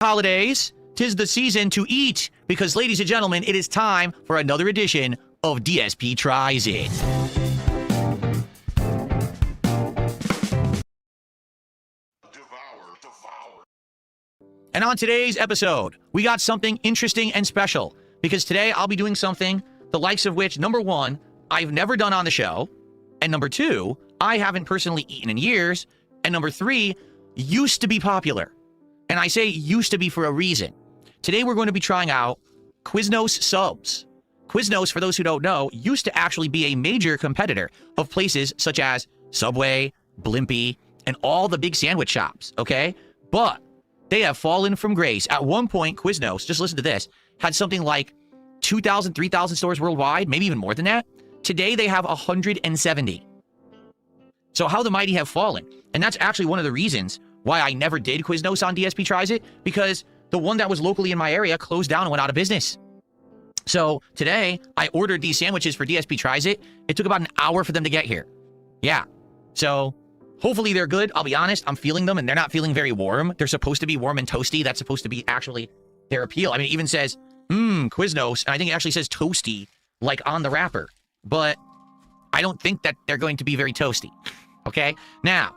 Holidays, 'tis the season to eat, because, ladies and gentlemen, it is time for another edition of DSP Tries It. And on today's episode, we got something interesting and special, because today I'll be doing something the likes of which, number one, I've never done on the show, and number two, I haven't personally eaten in years, and number three, used to be popular. And I say used to be for a reason. Today we're going to be trying out Quiznos subs. Quiznos, for those who don't know, used to actually be a major competitor of places such as Subway, Blimpie, and all the big sandwich shops, okay? But they have fallen from grace. At one point, Quiznos, just listen to this, had something like 2,000, 3,000 stores worldwide, maybe even more than that. Today, they have 170. So how the mighty have fallen. And that's actually one of the reasons why I never did Quiznos on DSP Tries It, because the one that was locally in my area closed down and went out of business. So today, I ordered these sandwiches for DSP Tries It. It took about an hour for them to get here. Yeah. So hopefully they're good. I'll be honest, I'm feeling them, and they're not feeling very warm. They're supposed to be warm and toasty. That's supposed to be actually their appeal. I mean, it even says, Quiznos, and I think it actually says toasty, like on the wrapper. But I don't think that they're going to be very toasty. Okay? Now,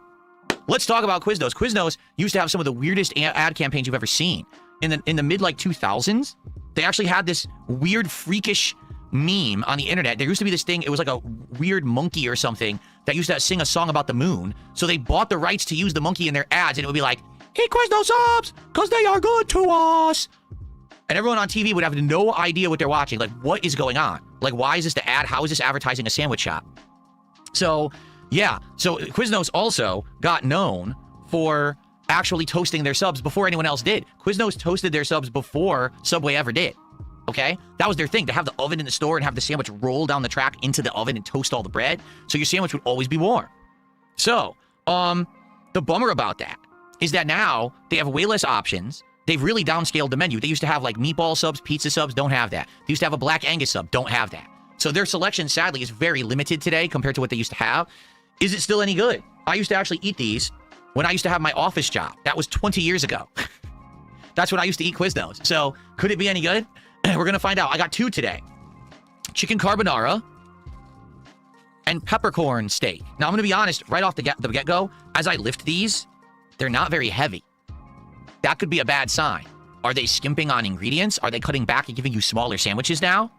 let's talk about Quiznos. Quiznos used to have some of the weirdest ad campaigns you've ever seen. In the mid, 2000s, they actually had this weird, freakish meme on the internet. There used to be this thing, it was like a weird monkey or something that used to sing a song about the moon. So they bought the rights to use the monkey in their ads, and it would be like, eat Quiznos subs, because they are good to us. And everyone on TV would have no idea what they're watching. Like, what is going on? Like, why is this the ad? How is this advertising a sandwich shop? So, yeah. So Quiznos also got known for actually toasting their subs before anyone else did. Quiznos toasted their subs before Subway ever did. Okay? That was their thing, to have the oven in the store and have the sandwich roll down the track into the oven and toast all the bread. So your sandwich would always be warm. So, the bummer about that is that now they have way less options. They've really downscaled the menu. They used to have like meatball subs, pizza subs, don't have that. They used to have a Black Angus sub, don't have that. So their selection, sadly, is very limited today compared to what they used to have. Is it still any good? I used to actually eat these when I used to have my office job. That was 20 years ago. That's when I used to eat Quiznos. So could it be any good? We're going to find out. I got two today. Chicken carbonara and peppercorn steak. Now, I'm going to be honest, right off the get-go, as I lift these, they're not very heavy. That could be a bad sign. Are they skimping on ingredients? Are they cutting back and giving you smaller sandwiches now?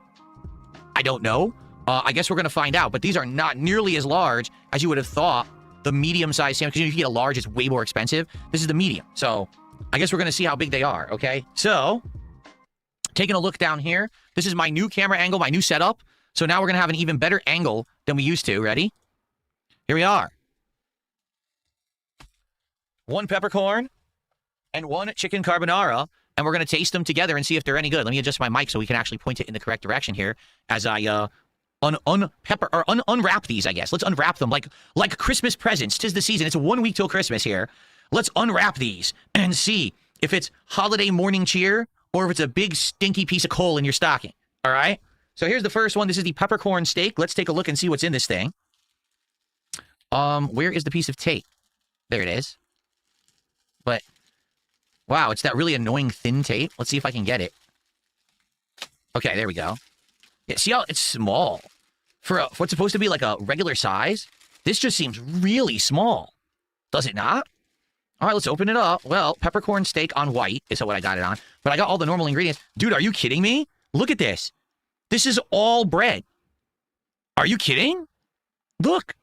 I don't know. I guess we're going to find out. But these are not nearly as large as you would have thought. The medium-sized sandwich, because if you get a large, it's way more expensive. This is the medium. So I guess we're going to see how big they are, okay? So, taking a look down here, this is my new camera angle, my new setup. So now we're going to have an even better angle than we used to. Ready? Here we are. One peppercorn and one chicken carbonara, and we're going to taste them together and see if they're any good. Let me adjust my mic so we can actually point it in the correct direction here as I unwrap these, I guess. Let's unwrap them like Christmas presents. 'Tis the season. It's 1 week till Christmas here. Let's unwrap these and see if it's holiday morning cheer or if it's a big stinky piece of coal in your stocking. All right? So here's the first one. This is the peppercorn steak. Let's take a look and see what's in this thing. Where is the piece of tape? There it is. But wow, it's that really annoying thin tape. Let's see if I can get it. Okay, there we go. Yeah, see how it's small? For what's supposed to be like a regular size, this just seems really small. Does it not? All right, let's open it up. Well, peppercorn steak on white is what I got it on. But I got all the normal ingredients. Dude, are you kidding me? Look at this. This is all bread. Are you kidding? Look.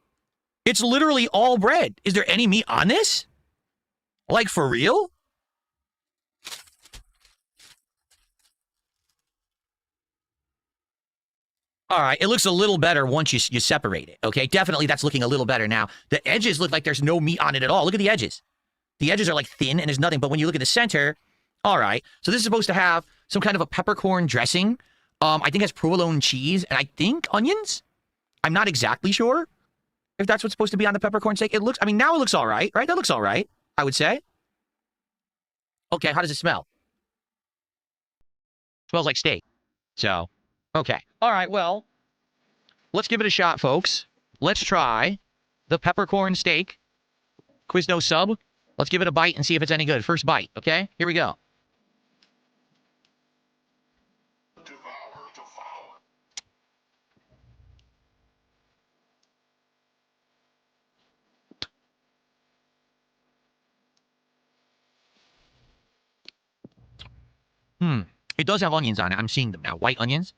It's literally all bread. Is there any meat on this? Like, for real? All right, it looks a little better once you separate it, okay? Definitely that's looking a little better now. The edges look like there's no meat on it at all. Look at the edges. The edges are like thin and there's nothing, but when you look at the center, all right. So this is supposed to have some kind of a peppercorn dressing. I think it has provolone cheese and I think onions. I'm not exactly sure if that's what's supposed to be on the peppercorn steak. It looks, I mean, now it looks all right, right? That looks all right, I would say. Okay, how does it smell? Smells like steak. So, okay. All right, well, let's give it a shot, folks. Let's try the peppercorn steak Quiznos sub. Let's give it a bite and see if it's any good. First bite, okay? Here we go. It does have onions on it. I'm seeing them now. White onions.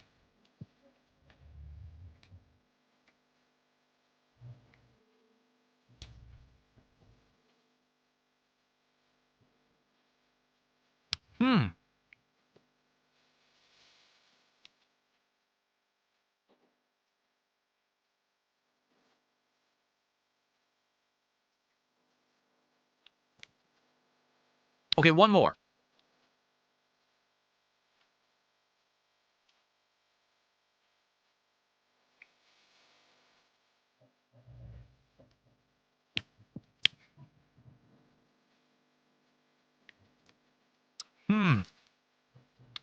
Okay, one more.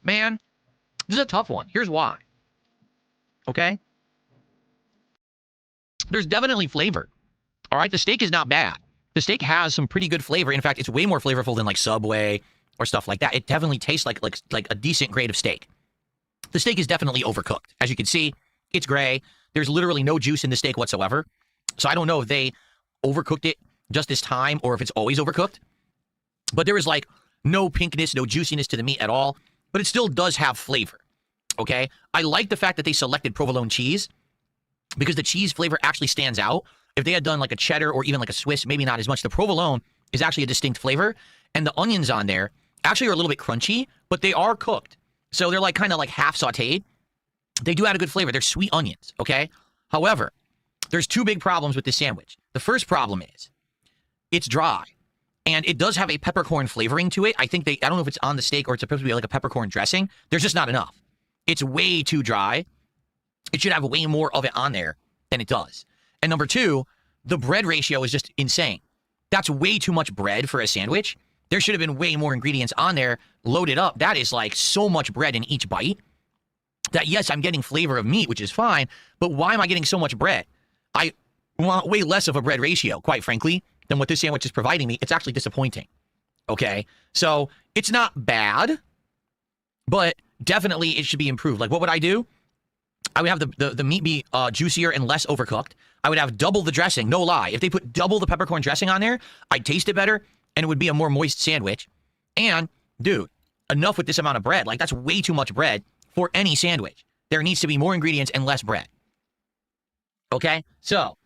Man, this is a tough one. Here's why. Okay? There's definitely flavor. All right? The steak is not bad. The steak has some pretty good flavor. In fact, it's way more flavorful than like Subway or stuff like that. It definitely tastes like a decent grade of steak. The steak is definitely overcooked. As you can see, it's gray. There's literally no juice in the steak whatsoever. So I don't know if they overcooked it just this time or if it's always overcooked. But there is like no pinkness, no juiciness to the meat at all. But it still does have flavor. Okay? I like the fact that they selected provolone cheese because the cheese flavor actually stands out. If they had done like a cheddar or even like a Swiss, maybe not as much. The provolone is actually a distinct flavor. And the onions on there actually are a little bit crunchy, but they are cooked. So they're like kind of like half sauteed. They do add a good flavor. They're sweet onions, okay? However, there's two big problems with this sandwich. The first problem is it's dry. And it does have a peppercorn flavoring to it. I don't know if it's on the steak or it's supposed to be like a peppercorn dressing. There's just not enough. It's way too dry. It should have way more of it on there than it does. And number two, the bread ratio is just insane. That's way too much bread for a sandwich. There should have been way more ingredients on there loaded up. That is like so much bread in each bite that, yes, I'm getting flavor of meat, which is fine, but why am I getting so much bread? I want way less of a bread ratio, quite frankly, than what this sandwich is providing me. It's actually disappointing. Okay? So it's not bad, but definitely it should be improved. Like, what would I do? I would have the meat be juicier and less overcooked. I would have double the dressing, no lie. If they put double the peppercorn dressing on there, I'd taste it better, and it would be a more moist sandwich. And, dude, enough with this amount of bread. Like, that's way too much bread for any sandwich. There needs to be more ingredients and less bread. Okay? So,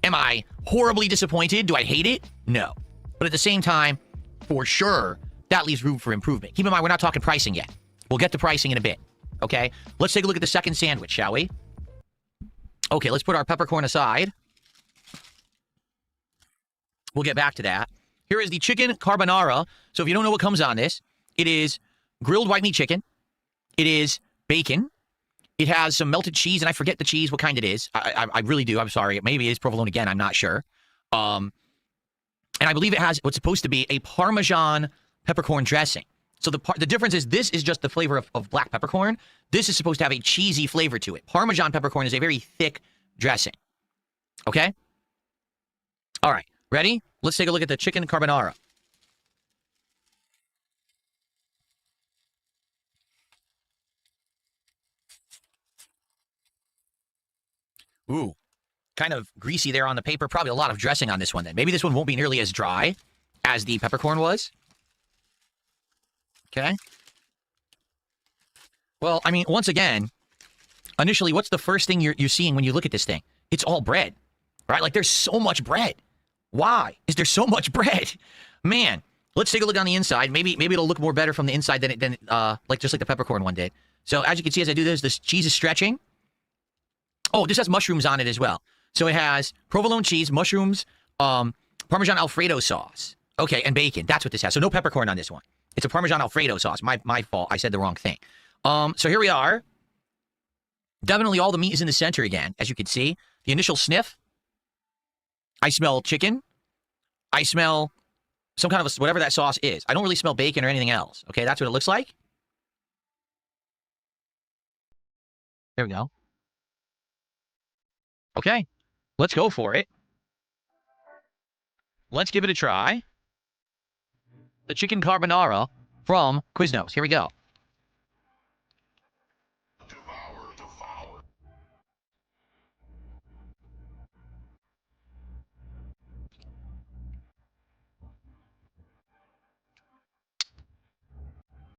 am I horribly disappointed? Do I hate it? No. But at the same time, for sure, that leaves room for improvement. Keep in mind, we're not talking pricing yet. We'll get to pricing in a bit. Okay? Let's take a look at the second sandwich, shall we? Okay, let's put our peppercorn aside. We'll get back to that. Here is the chicken carbonara. So if you don't know what comes on this, it is grilled white meat chicken. It is bacon. It has some melted cheese, and I forget the cheese, what kind it is. I really do. I'm sorry. Maybe it is provolone again. I'm not sure. And I believe it has what's supposed to be a Parmesan peppercorn dressing. So the difference is this is just the flavor of black peppercorn. This is supposed to have a cheesy flavor to it. Parmesan peppercorn is a very thick dressing. Okay? All right. Ready? Let's take a look at the chicken carbonara. Ooh, kind of greasy there on the paper. Probably a lot of dressing on this one then. Maybe this one won't be nearly as dry as the peppercorn was. Okay. Well, I mean, once again, initially, what's the first thing you're seeing when you look at this thing? It's all bread, right? Like, there's so much bread. Why is there so much bread? Man, let's take a look on the inside. Maybe it'll look more better from the inside than like just like the peppercorn one did. So as you can see, as I do this cheese is stretching. Oh, this has mushrooms on it as well. So it has provolone cheese, mushrooms, Parmesan Alfredo sauce. Okay, and bacon. That's what this has. So no peppercorn on this one. It's a Parmesan Alfredo sauce. My fault. I said the wrong thing. So here we are. Definitely all the meat is in the center again, as you can see. The initial sniff. I smell chicken. I smell some kind of whatever that sauce is. I don't really smell bacon or anything else. Okay, that's what it looks like. There we go. Okay, let's go for it. Let's give it a try. The chicken carbonara from Quiznos. Here we go.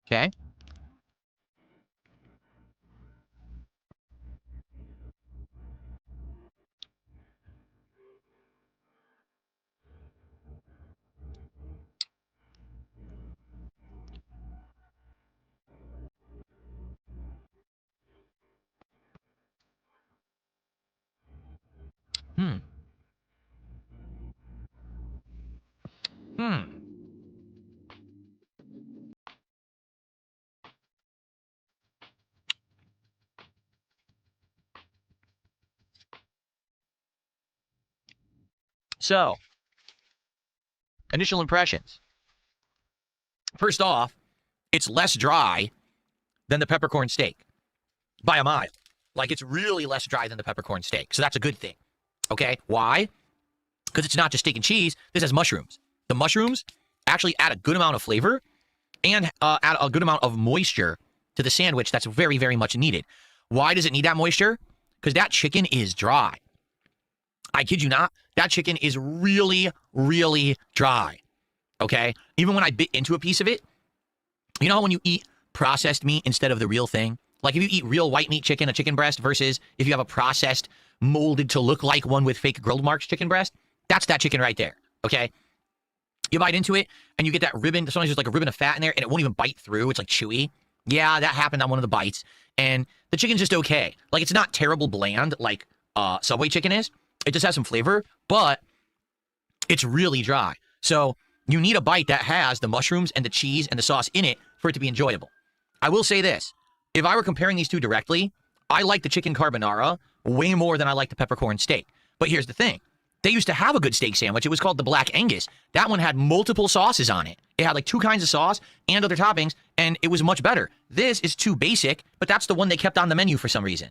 Okay. Hmm. Hmm. So, initial impressions. First off, it's less dry than the peppercorn steak by a mile. Like, it's really less dry than the peppercorn steak. So that's a good thing. Okay? Why? Because it's not just steak and cheese. This has mushrooms. The mushrooms actually add a good amount of flavor and add a good amount of moisture to the sandwich that's very, very much needed. Why does it need that moisture? Because that chicken is dry. I kid you not. That chicken is really, really dry. Okay? Even when I bit into a piece of it, you know how when you eat processed meat instead of the real thing? Like if you eat real white meat chicken, a chicken breast, versus if you have a processed, molded to look like one with fake grilled marks chicken breast, that's that chicken right there. Okay? You bite into it and you get that ribbon. Sometimes there's like a ribbon of fat in there and it won't even bite through. It's like chewy. Yeah, that happened on one of the bites. And the chicken's just okay. Like it's not terrible bland like Subway chicken is. It just has some flavor, but it's really dry. So you need a bite that has the mushrooms and the cheese and the sauce in it for it to be enjoyable. I will say this. If I were comparing these two directly, I like the chicken carbonara way more than I like the peppercorn steak. But here's the thing. They used to have a good steak sandwich. It was called the Black Angus. That one had multiple sauces on it. It had like 2 kinds of sauce and other toppings, and it was much better. This is too basic, but that's the one they kept on the menu for some reason.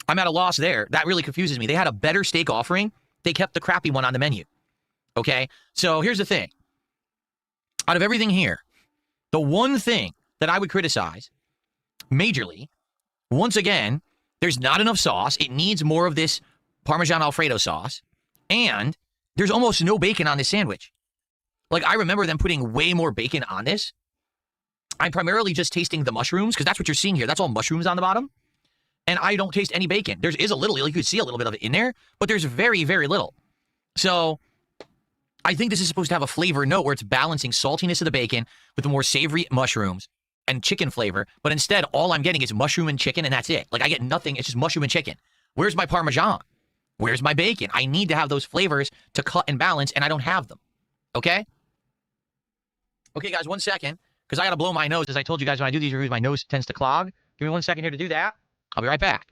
I'm at a loss there. That really confuses me. They had a better steak offering. They kept the crappy one on the menu. Okay? So here's the thing. Out of everything here, the one thing that I would criticize majorly, once again, there's not enough sauce. It needs more of this Parmesan Alfredo sauce. And there's almost no bacon on this sandwich. Like, I remember them putting way more bacon on this. I'm primarily just tasting the mushrooms, because that's what you're seeing here. That's all mushrooms on the bottom. And I don't taste any bacon. There is a little, like you could see a little bit of it in there, but there's very, very little. So I think this is supposed to have a flavor note where it's balancing saltiness of the bacon with the more savory mushrooms and chicken flavor. But instead, all I'm getting is mushroom and chicken, and that's it. Like, I get nothing. It's just mushroom and chicken. Where's my Parmesan? Where's my bacon? I need to have those flavors to cut and balance, and I don't have them. Okay? Okay, guys, 1 second, because I got to blow my nose. As I told you guys, when I do these reviews, my nose tends to clog. Give me 1 second here to do that. I'll be right back.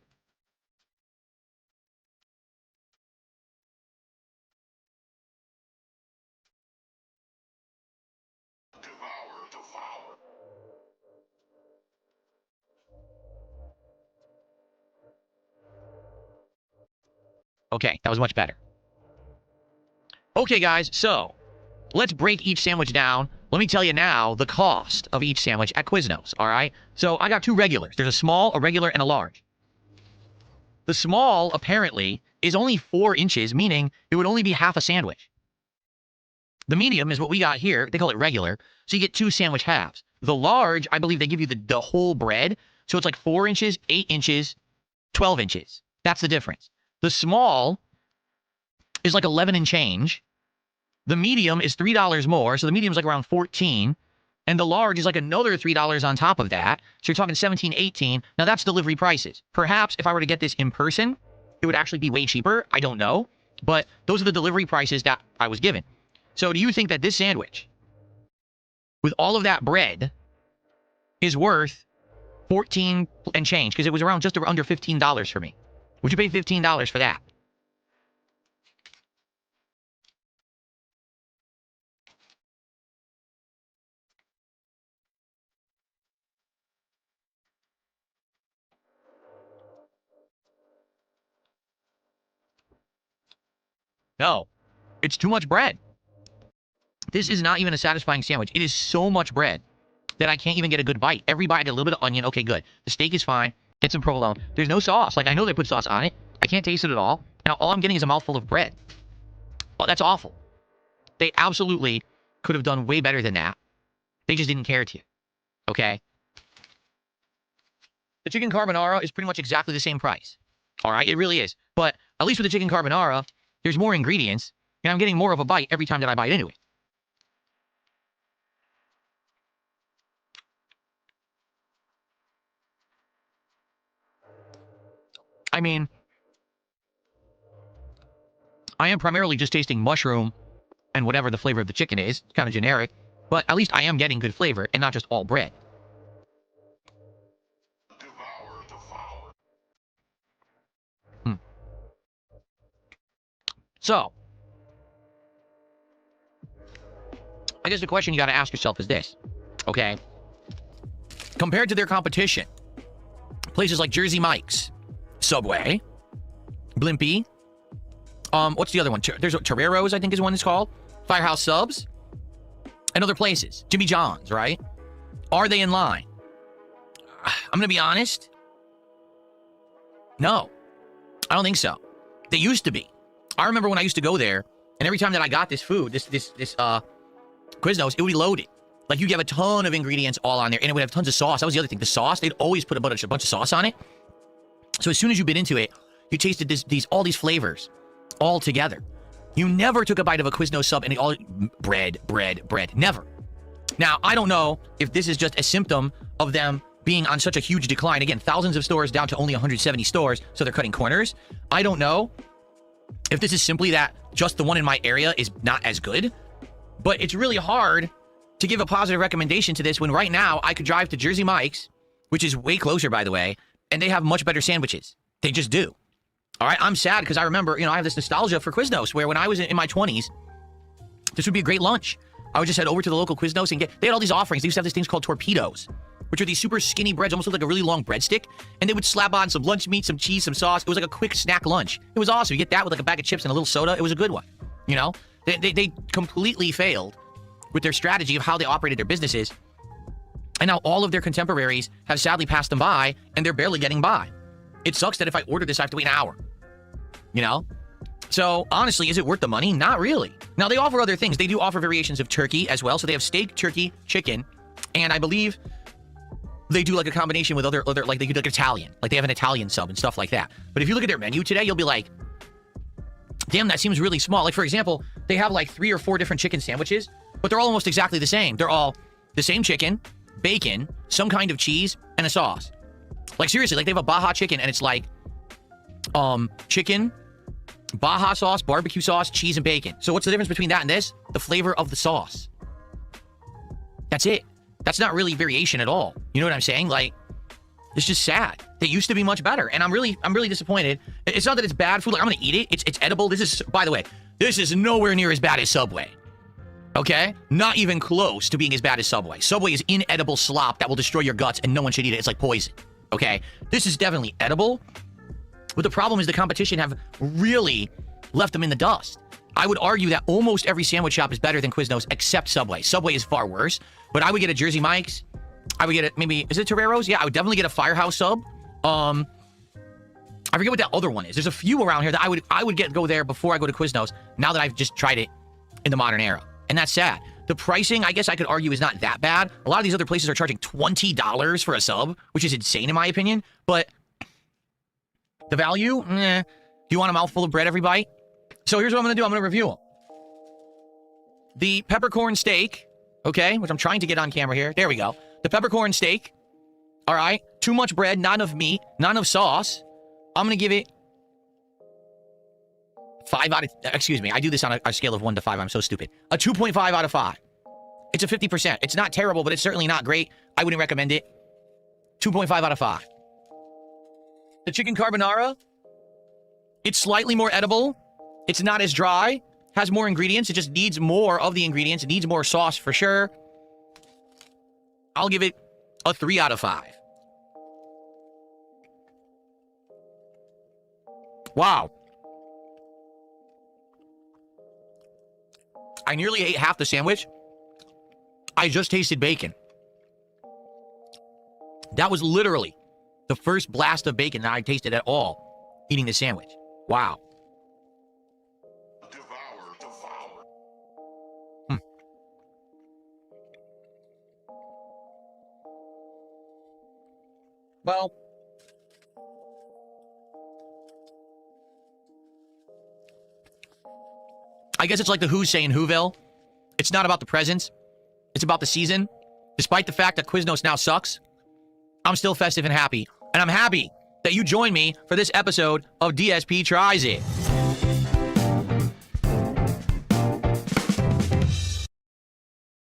Okay, that was much better. Okay, guys, so let's break each sandwich down. Let me tell you now the cost of each sandwich at Quiznos, all right? So I got 2 regulars. There's a small, a regular, and a large. The small, apparently, is only 4 inches, meaning it would only be half a sandwich. The medium is what we got here. They call it regular. So you get 2 sandwich halves. The large, I believe they give you the whole bread. So it's like 4 inches, 8 inches, 12 inches. That's the difference. The small is like 11 and change. The medium is $3 more. So the medium is like around 14. And the large is like another $3 on top of that. So you're talking 17, 18. Now that's delivery prices. Perhaps if I were to get this in person, it would actually be way cheaper. I don't know. But those are the delivery prices that I was given. So do you think that this sandwich, with all of that bread, is worth 14 and change? Because it was around just under $15 for me. Would you pay $15 for that? No. It's too much bread. This is not even a satisfying sandwich. It is so much bread that I can't even get a good bite. Every bite, I get a little bit of onion. Okay, good. The steak is fine. Get some provolone. There's no sauce. Like, I know they put sauce on it. I can't taste it at all. And all I'm getting is a mouthful of bread. Oh, that's awful. They absolutely could have done way better than that. They just didn't care to. Okay? The chicken carbonara is pretty much exactly the same price. All right? It really is. But at least with the chicken carbonara, there's more ingredients, and I'm getting more of a bite every time that I bite into it. I mean, I am primarily just tasting mushroom and whatever the flavor of the chicken is. It's kind of generic, but at least I am getting good flavor and not just all bread. So, I guess the question you got to ask yourself is this, okay? Compared to their competition, places like Jersey Mike's, Subway, Blimpie, what's the other one? There's Torero's, I think is one it's called, Firehouse Subs, and other places, Jimmy John's, right? Are they in line? I'm going to be honest. No, I don't think so. They used to be. I remember when I used to go there, and every time that I got this food, this Quiznos, it would be loaded. Like, you'd have a ton of ingredients all on there, and it would have tons of sauce. That was the other thing. The sauce, they'd always put a bunch of sauce on it. So as soon as you bit into it, you tasted all these flavors all together. You never took a bite of a Quiznos sub and all bread. Never. Now, I don't know if this is just a symptom of them being on such a huge decline. Again, thousands of stores down to only 170 stores, so they're cutting corners. I don't know if this is simply that just the one in my area is not as good, but it's really hard to give a positive recommendation to this when right now I could drive to Jersey Mike's, which is way closer, by the way, and they have much better sandwiches. They just do. All right, I'm sad because I remember, I have this nostalgia for Quiznos where when I was in my 20s, this would be a great lunch. I would just head over to the local Quiznos and they had all these offerings. They used to have these things called torpedoes, which are these super skinny breads, almost look like a really long breadstick, and they would slap on some lunch meat, some cheese, some sauce. It was like a quick snack lunch. It was awesome. You get that with like a bag of chips and a little soda. It was a good one. They completely failed with their strategy of how they operated their businesses, and now all of their contemporaries have sadly passed them by, and they're barely getting by. It sucks that if I order this, I have to wait an hour. So honestly, is it worth the money? Not really. Now they offer other things. They do offer variations of turkey as well. So they have steak, turkey, chicken, and I believe they do like a combination with other like they do like Italian. Like they have an Italian sub and stuff like that. But if you look at their menu today, you'll be like, damn, that seems really small. Like for example, they have like 3 or 4 different chicken sandwiches, but they're all almost exactly the same. They're all the same chicken, bacon, some kind of cheese, and a sauce. Like seriously, like they have a Baja chicken and it's like chicken, Baja sauce, barbecue sauce, cheese, and bacon. So what's the difference between that and this? The flavor of the sauce. That's it. That's not really variation at all. You know what I'm saying? Like, it's just sad. They used to be much better, and I'm really disappointed. It's not that it's bad food. Like, I'm gonna eat it. It's edible. This is, by the way, this is nowhere near as bad as Subway. Okay? Not even close to being as bad as Subway. Subway is inedible slop that will destroy your guts, and no one should eat it. It's like poison. Okay? This is definitely edible. But the problem is the competition have really left them in the dust. I would argue that almost every sandwich shop is better than Quiznos except Subway. Subway is far worse, but I would get a Jersey Mike's. I would get is it Torero's? Yeah, I would definitely get a Firehouse sub. I forget what that other one is. There's a few around here that I would go there before I go to Quiznos now that I've just tried it in the modern era. And that's sad. The pricing, I guess I could argue, is not that bad. A lot of these other places are charging $20 for a sub, which is insane in my opinion, but the value, do you want a mouthful of bread every bite? So here's what I'm going to do. I'm going to review them. The peppercorn steak, okay, which I'm trying to get on camera here. There we go. The peppercorn steak, all right, too much bread, not enough meat, not enough sauce. I'm going to give it 5 out of, excuse me, I do this on a scale of 1 to 5. I'm so stupid. A 2.5 out of 5. It's a 50%. It's not terrible, but it's certainly not great. I wouldn't recommend it. 2.5 out of 5. The chicken carbonara, it's slightly more edible. It's not as dry, has more ingredients. It just needs more of the ingredients. It needs more sauce for sure. I'll give it a 3 out of 5. Wow. I nearly ate half the sandwich. I just tasted bacon. That was literally the first blast of bacon that I tasted at all eating the sandwich. Wow. Well, I guess it's like the Who's saying Whoville. It's not about the presents. It's about the season. Despite the fact that Quiznos now sucks, I'm still festive and happy. And I'm happy that you joined me for this episode of DSP Tries It.